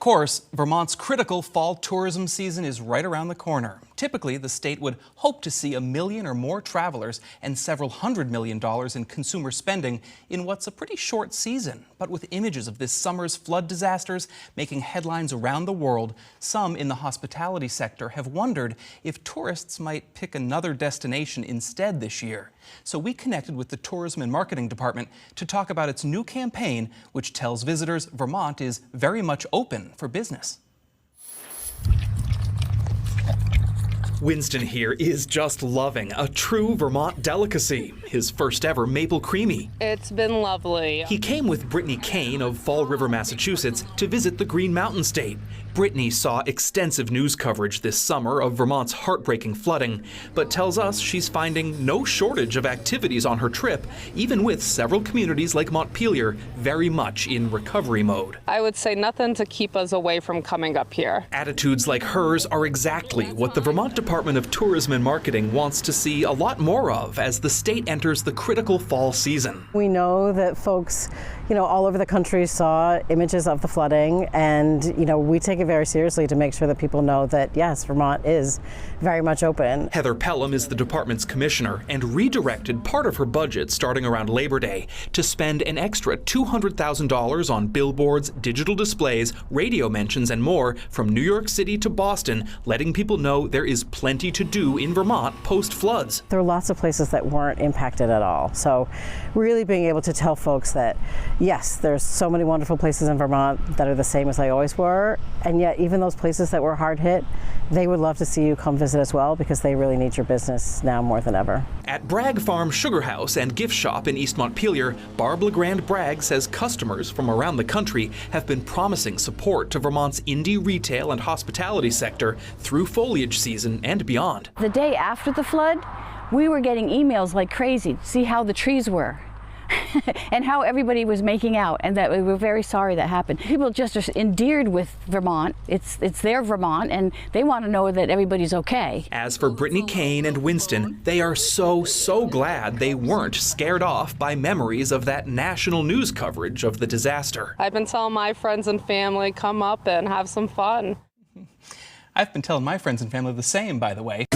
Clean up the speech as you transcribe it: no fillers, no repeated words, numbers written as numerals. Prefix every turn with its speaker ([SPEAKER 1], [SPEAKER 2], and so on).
[SPEAKER 1] Of course, Vermont's critical fall tourism season is right around the corner. Typically, the state would hope to see 1 million or more travelers and several $100 million in consumer spending in what's a pretty short season. But with images of this summer's flood disasters making headlines around the world, some in the hospitality sector have wondered if tourists might pick another destination instead this year. So we connected with the Tourism and Marketing Department to talk about its new campaign, which tells visitors Vermont is very much open for business.
[SPEAKER 2] Winston here is just loving a true Vermont delicacy, his first ever maple creamy.
[SPEAKER 3] It's been lovely.
[SPEAKER 2] He came with Brittany Kane of Fall River, Massachusetts to visit the Green Mountain State. Brittany saw extensive news coverage this summer of Vermont's heartbreaking flooding, but tells us she's finding no shortage of activities on her trip, even with several communities like Montpelier very much in recovery mode.
[SPEAKER 3] I would say nothing to keep us away from coming up here.
[SPEAKER 2] Attitudes like hers are exactly what the Vermont Department of Tourism and Marketing wants to see a lot more of as the state enters the critical fall season.
[SPEAKER 4] We know that folks, all over the country saw images of the flooding, and, we take it very seriously to make sure that people know that, yes, Vermont is very much open.
[SPEAKER 2] Heather Pelham is the department's commissioner and redirected part of her budget starting around Labor Day to spend an extra $200,000 on billboards, digital displays, radio mentions, and more from New York City to Boston, letting people know there is plenty to do in Vermont post-floods.
[SPEAKER 4] There are lots of places that weren't impacted at all. So really being able to tell folks that, yes, there's so many wonderful places in Vermont that are the same as they always were, and yet even those places that were hard hit, they would love to see you come visit as well because they really need your business now more than ever.
[SPEAKER 2] At Bragg Farm Sugar House and Gift Shop in East Montpelier, Barb LeGrand Bragg says customers from around the country have been promising support to Vermont's indie retail and hospitality sector through foliage season and beyond.
[SPEAKER 5] The day after the flood, we were getting emails like crazy to see how the trees were and how everybody was making out, and that we were very sorry that happened. People just are endeared with Vermont. It's their Vermont, and they want to know that everybody's okay.
[SPEAKER 2] As for Brittany Kane and Winston, they are so glad they weren't scared off by memories of that national news coverage of the disaster.
[SPEAKER 3] I've been telling my friends and family, come up and have some fun.
[SPEAKER 1] I've been telling my friends and family the same, by the way.